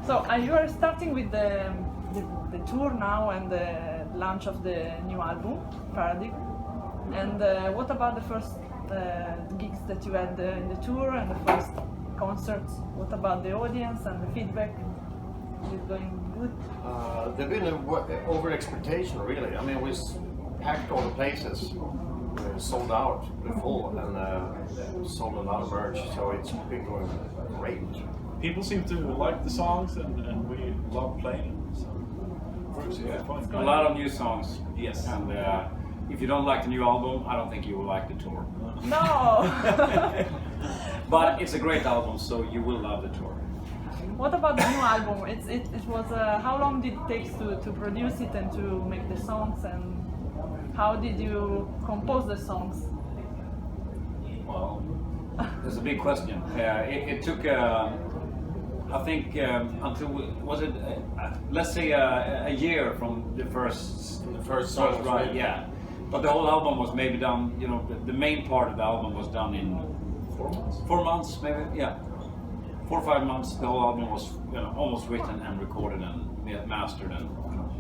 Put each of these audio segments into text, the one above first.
So you are starting with the tour now and the launch of the new album, Paradigm. And what about the first gigs that you had in the tour and the first concerts? What about the audience and the feedback? Is it going good? There's been over expectation, really. I mean, we packed all the places, sold out the full, and sold a lot of merch. So it's been going great. People seem to like the songs, and we love playing them. So. A lot of new songs. Yes. And if you don't like the new album, I don't think you will like the tour. No! But it's a great album, so you will love the tour. What about the new album? It was how long did it take to produce it and to make the songs, and how did you compose the songs? Well, that's a big question. It took, I think, until let's say a year from the first song, right? Yeah. But the whole album was maybe done. You know, the main part of the album was done in 4 months. 4 months, maybe. Yeah. 4 or 5 months. The whole album was almost written and recorded and mastered and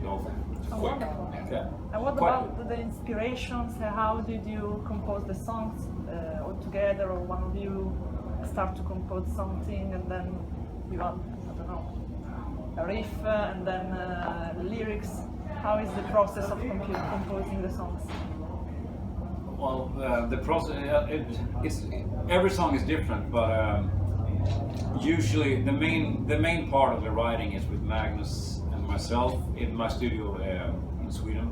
the whole thing. Oh, wonderful. Yeah. And what about the inspirations? How did you compose the songs all together, or one of you start to compose something and then you have, I don't know, a riff and then lyrics? How is the process of composing the songs? Well, the process, every song is different, but usually the main part of the writing is with Magnus and myself in my studio in Sweden,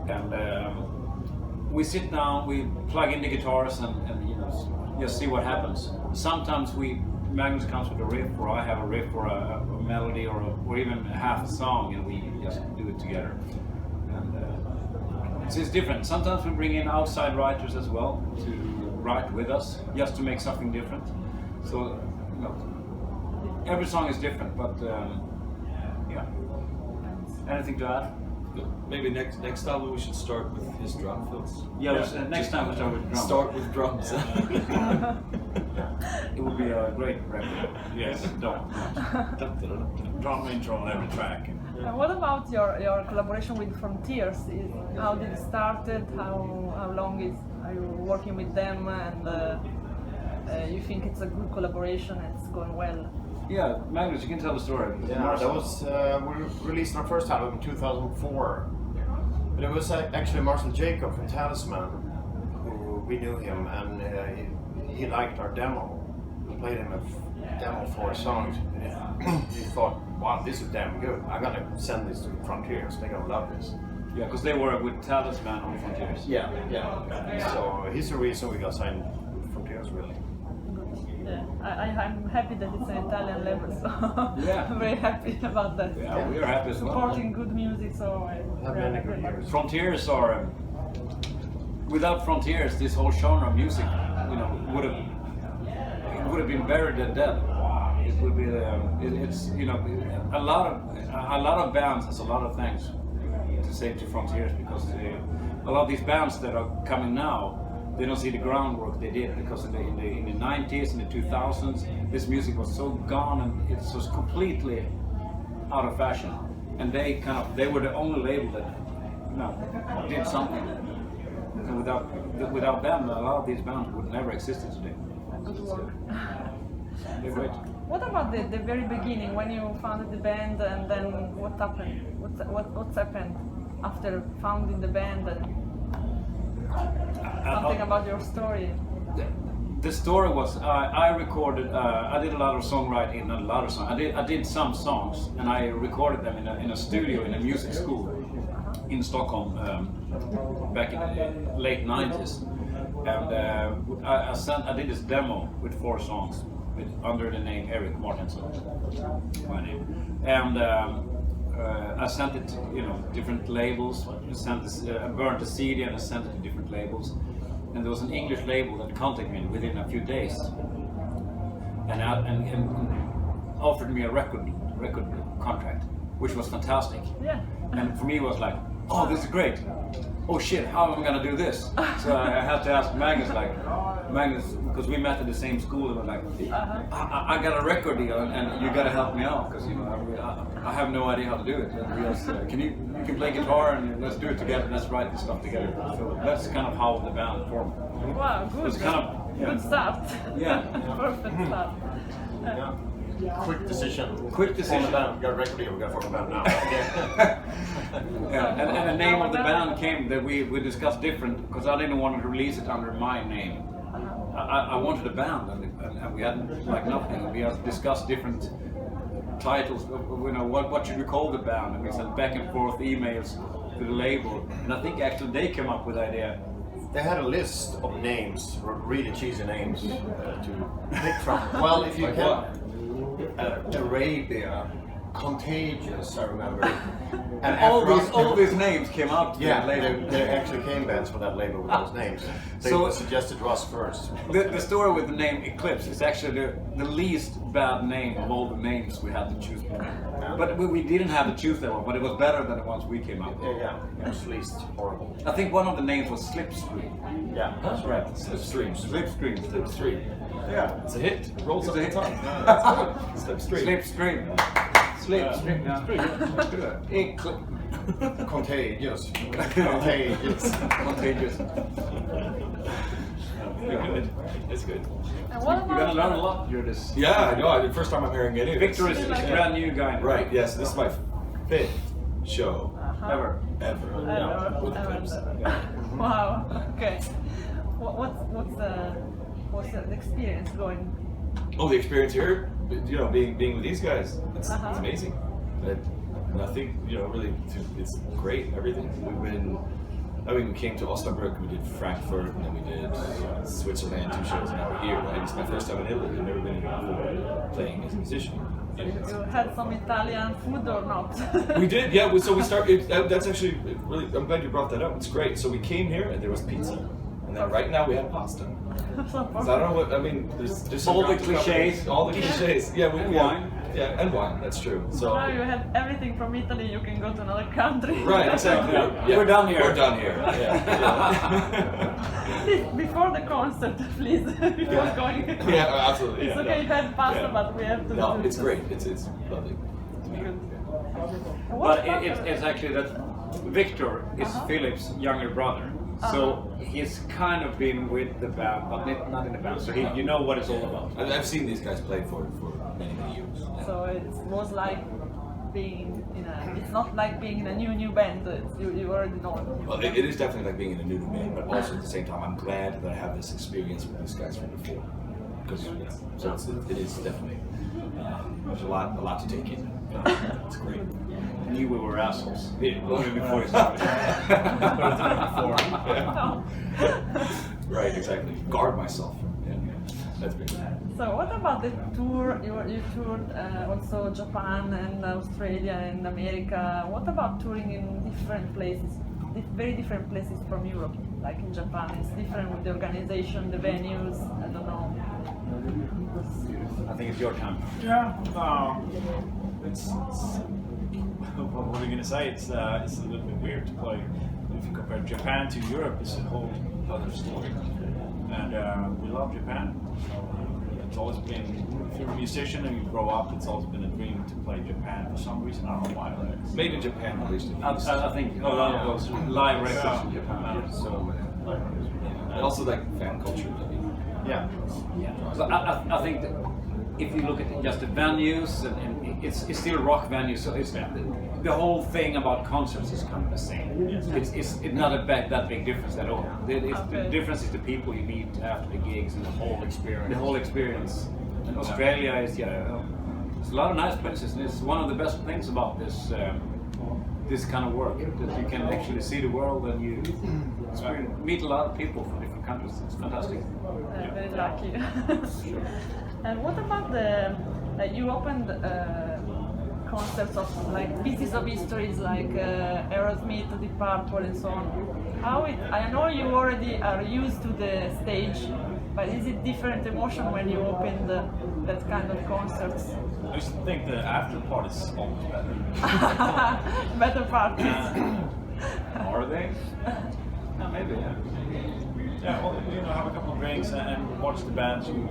and we sit down, we plug in the guitars and just see what happens. Sometimes Magnus comes with a riff, or I have a riff, or a melody, or even half a song, and we just do it together. And it's different. Sometimes we bring in outside writers as well to write with us, just to make something different. So every song is different, but yeah. Anything to add? Maybe next album we should start with his drum fills. Yeah, next time we start with drums. Start with drums. It would be a great record. Yes. Drum intro on every track. And what about your collaboration with Frontiers? How did it started? How long are you working with them? And you think it's a good collaboration? It's going well? Yeah, Magnus, you can tell the story. Yeah, that was we released our first album in 2004, but it was actually Marcel Jacob from Talisman, who we knew him, and he liked our demo. We played him a demo 4 songs, and he thought, wow, this is damn good. I'm gonna send this to Frontiers. They're gonna love this. Yeah, because they were with Talisman on Frontiers. Yeah. So he's the reason we got signed with Frontiers, really. Yeah, I'm happy that it's an Italian label, so Yeah. I'm very happy about that. Yeah, we are happy as well. Supporting good music, so Have many good years. Frontiers are, without Frontiers, this whole genre of music, would have been buried and dead. It would be, it's a lot of bands has a lot of things to say to Frontiers, because a lot of these bands that are coming now, they don't see the groundwork they did, because in the 90s and the 2000s, this music was so gone and it was completely out of fashion. And they were the only label that did something. And without them, a lot of these bands would never existed today. good work. They're great. What about the very beginning, when you founded the band, and then what happened? What's happened after founding the band? And something about your story. The story was I recorded. I did a lot of songwriting, not a lot of songs. I did some songs, and I recorded them in a studio in a music school in Stockholm back in the late 90s. And I did this demo with 4 songs under the name Erik Mårtensson, my name. And I sent it to different labels. I burnt the CD and I sent it to different labels. And there was an English label that contacted me within a few days and offered me a record contract, which was fantastic. Yeah. And for me it was like, oh, this is great. Oh shit, how am I gonna do this? So I had to ask Magnus, because we met at the same school, and was like, I got a record deal, and you gotta help me out, because I have no idea how to do it. And we asked, you can play guitar, and let's do it together, let's write this stuff together. So that's kind of how the band formed. Wow, good. It's kind of, good start. Yeah. Perfect start. Yeah. Quick decision. Quick decision. We got a record deal, we got to form a band now. Yeah, and the name of the band came that we discussed different, because I didn't want to release it under my name. I wanted a band, and we had like nothing. We had discussed different titles. What should we call the band? And we sent back and forth emails to the label, and I think actually they came up with the idea. They had a list of names, really cheesy names, to pick from. Well, if you Like can, what? Arabia, Contagious, I remember. And all these names came out. Yeah, later. there actually came bands for that label with those names. They suggested to us first. The story with the name Eclipse is actually the least bad name of all the names we had to choose from. Yeah. But we didn't have to choose that one, but it was better than the ones we came up with. Yeah, it was least horrible. I think one of the names was Slipstream. Yeah, that's right. Slipstream. Slipstream. Slipstream. Yeah. It's a hit. It rolls It's off a the hit. tongue. Slipstream. Slipstream. Slipstream. It's pretty good. Eclipse. Contagious. Contagious. Contagious. Pretty good. It's good. And what You're gonna learn a about lot during this. Yeah, I know. The first time I'm hearing any of Victor this. is a brand new guy. Right, yes. This is my 5th show Ever. ever. With Eclipse. Wow. Okay. What's the experience going? Oh, the experience here, being with these guys, it's amazing. And I think, really, it's great, everything. We came to Osnabrück, we did Frankfurt, and then we did Switzerland, 2 shows, and now we're here, right? It's my first time in Italy. I've never been here before playing as a musician. You had some Italian food or not? We did, yeah. So we started. That's actually really. I'm glad you brought that up. It's great. So we came here and there was pizza, and then right now we have pasta. So I don't know what I mean. There's All the cliches. All the cliches. Yeah, Wine. Yeah, and wine. That's true. So Now you have everything from Italy. You can go to another country. right, exactly. Yeah. We're done here. We're done here. Yeah. Before the concert, please. Before going. Yeah, absolutely. It's Yeah, okay, you had pasta, Yeah. but we have to. No, do it's this. great. It's lovely. Good. But it's actually that Victor is Philip's younger brother. So he's kind of been with the band, but not in the band. So you know what it's all about. I've seen these guys play for many years. So it was like being in a. It's not like being in a new band. You already know. Well, it is definitely like being in a new band, but also at the same time, I'm glad that I have this experience with these guys from before. Because it is definitely there's a lot to take in. It's great. I knew we were assholes. Yeah. Even before it started. Right, exactly. Guard myself. Yeah. That's been. So what about the tour? You toured also Japan and Australia and America. What about touring in different places? Very different places from Europe. Like in Japan, it's different with the organization, the venues. I don't know. I think it's your time. Yeah. It's what are we gonna say? It's a little bit weird to play. If you compare Japan to Europe, it's a whole other story. And we love Japan. It's always been, if you're a musician and you grow up, it's always been a dream to play Japan for some reason. I don't know why. Made in Japan, at least. I think a lot of those live records in Japan. So, and also like fan culture. Yeah. So I think that if you look at just the venues, and it's still rock venues, so it's the whole thing about concerts is kind of the same. It's not that big difference at all. The difference is the people you meet after the gigs and the whole experience. And Australia is it's a lot of nice places, and it's one of the best things about this kind of work, that you can actually see the world and you meet a lot of people from different countries. It's fantastic. Very lucky. And what about the you opened concerts of like pieces of histories like Aerosmith, Deep Purple, and so on? I know you already are used to the stage, but is it different emotion when you open that kind of concerts? I used to think the after part is almost better. Better parties. Are they? No, maybe. Yeah. Yeah, well, have a couple of drinks and watch the bands you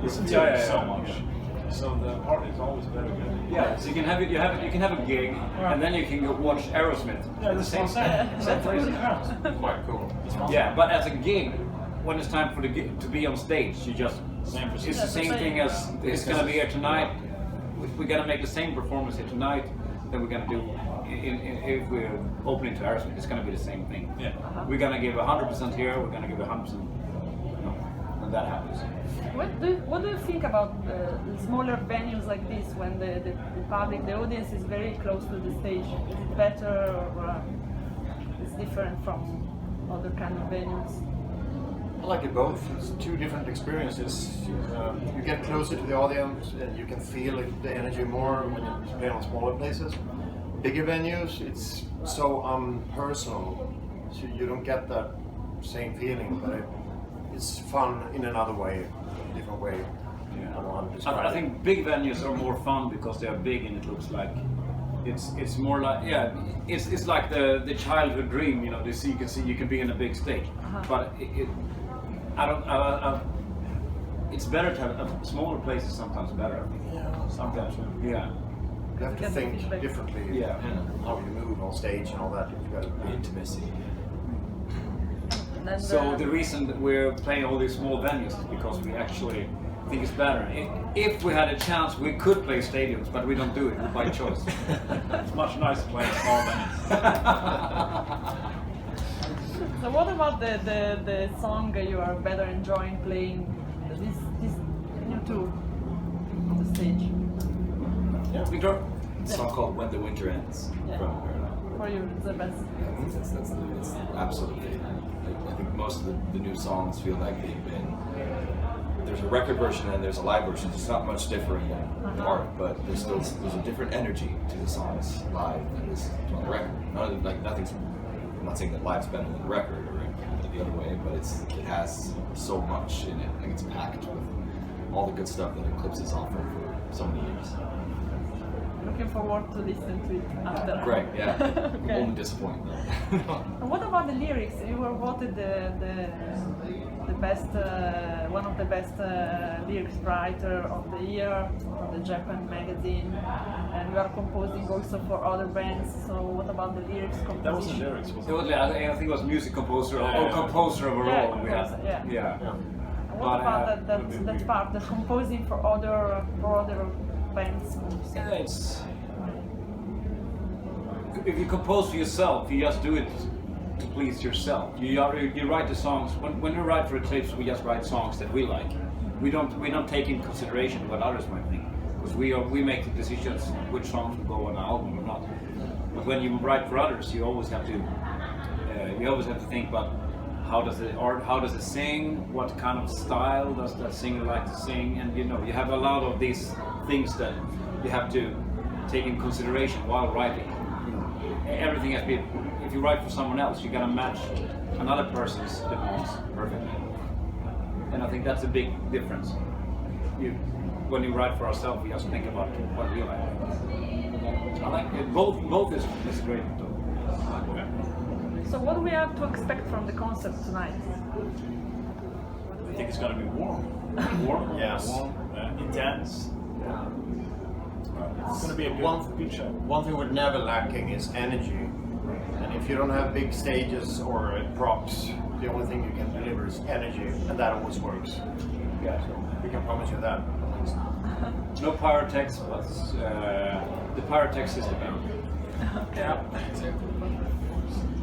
listen to so much. So the party is always very good. Yeah, so you can have it. You can have a gig, and then you can go watch Aerosmith. Yeah, the same place. Quite cool. Yeah, but as a gig, when it's time for the gig to be on stage, you just Same it's procedure. the same thing as it's gonna be here tonight. We're gonna make the same performance here tonight that we're gonna do if we're opening to Aerosmith. It's gonna be the same thing. Yeah. We're gonna give 100% here. We're gonna give 100%. When that happens. What do you think about the smaller venues like this when the public, the audience is very close to the stage? Is it better or it's different from other kind of venues? I like it both. It's two different experiences. You get closer to the audience and you can feel the energy more when you play on smaller places. Bigger venues, it's so impersonal, so you don't get that same feeling, but it's fun in another way, different way. Yeah. I don't know how to describe I think big venues are more fun because they are big and it looks like it's more like it's like the childhood dream, you can be in a big stage, but it's better to have smaller places sometimes better. Yeah, Sometimes. Yeah. you have to think differently. Yeah. How you move on stage and all that. You've got to be Intimacy. And So the reason that we're playing all these small venues is because we actually think it's better. If we had a chance, we could play stadiums, but we don't do it by choice. It's much nicer playing small venues. So what about the song you are better enjoying playing this new tour on the stage? Yeah, Victor? A song called When the Winter Ends. Yeah. For you, it's the best. It's absolutely. I think most of the new songs feel like they've been. There's a record version and there's a live version. It's not much different than the art, but there's a different energy to the songs live than this on the record. Nothing's. I'm not saying that live's better than the record or the other way, but it has so much in it. I think it's packed with all the good stuff that Eclipse has offered for so many years. Looking forward to listen to it after. Great, yeah. Okay. Only disappointed though. And what about the lyrics? You were voted the best, one of the best lyrics writer of the year from the Japan magazine, and you are composing also for other bands. So what about the lyrics composition? That wasn't lyrics, was It it? was, I think it was music composer or Yeah. composer overall. Yeah, we had. composer, yeah. Yeah. And But, what about would be that weird. part, the composing for other bands? Yeah, it's. If you compose for yourself, you just do it to please yourself. You write the songs. When we write for Eclipse, we just write songs that we like. We don't take in consideration what others might think, because we make the decisions which songs will go on an album or not. But when you write for others, you always have to think about how does it sing, what kind of style does that singer like to sing, and you have a lot of these things that you have to take in consideration while writing. Everything has to be. If you write for someone else, you gotta match another person's demands perfectly. And I think that's a big difference. When you write for ourselves, we just think about what we like. I like it. Both is great. So what do we have to expect from the concert tonight? I think it's going to be warm. Warm? Yes. Warm, intense. It's going to be a good show. One thing we're never lacking is energy. And if you don't have big stages or props, the only thing you can deliver is energy, and that always works. Yeah. So we can promise you that. No pyrotex, but the pyrotex is the band. Okay.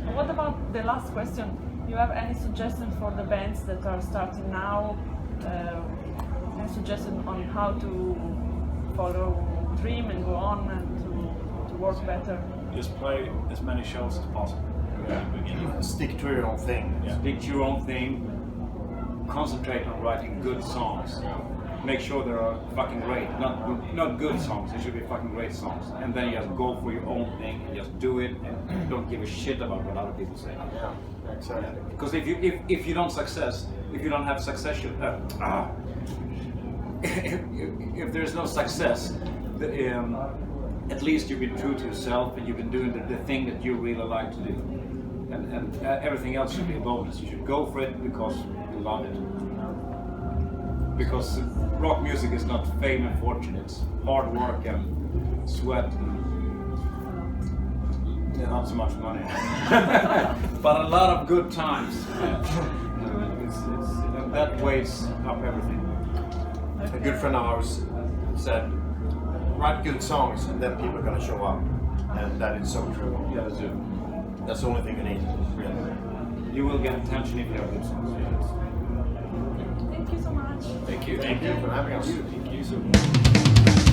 And what about the last question? You have any suggestion for the bands that are starting now? Any suggestion on how to follow dream and go on and to work better? Just play as many shows as possible. Yeah. Stick to your own thing. Yeah. Stick to your own thing. Concentrate on writing good songs. Make sure they are fucking great. Not good songs. They should be fucking great songs. And then you just go for your own thing and just do it and don't give a shit about what other people say. Yeah, exactly. Because if you don't have succession, if there's no success, at least you've been true to yourself and you've been doing the thing that you really like to do. And everything else should be a bonus. You should go for it because you love it. Because rock music is not fame and fortune, it's hard work and sweat and not so much money. But a lot of good times. That weighs up everything. A good friend of ours said, write good songs and then people are going to show up. And that is so true. Yeah, that's it. That's the only thing you need, really. You will get attention if you have good songs. Thank you so much. Thank you. Thank you for having us. Thank you so much.